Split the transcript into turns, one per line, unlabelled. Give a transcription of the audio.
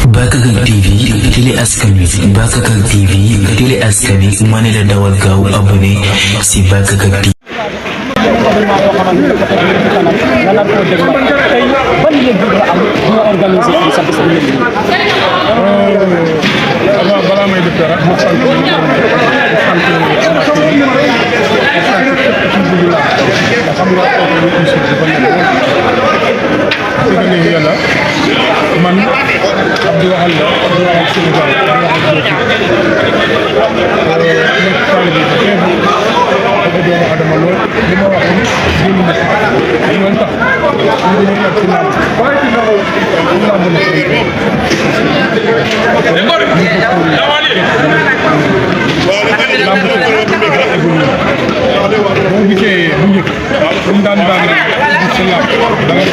Bakakak TV télé askan wi Bakakak TV télé askan wi ma ne la dawal gaaw abonné si Bakakak TV.
balaa may def dara ma sant xam nga yàlla man Abdou Wahal la Abdou Wahal Sénégal nekk taalibe bu xeebu bëgg doomu adama lool li ma waxoon génn na loolu tax ñu dañu nekk ci làmb waaye ci làmb boo gisee bu njëkk comme daan daan ci làmb da nga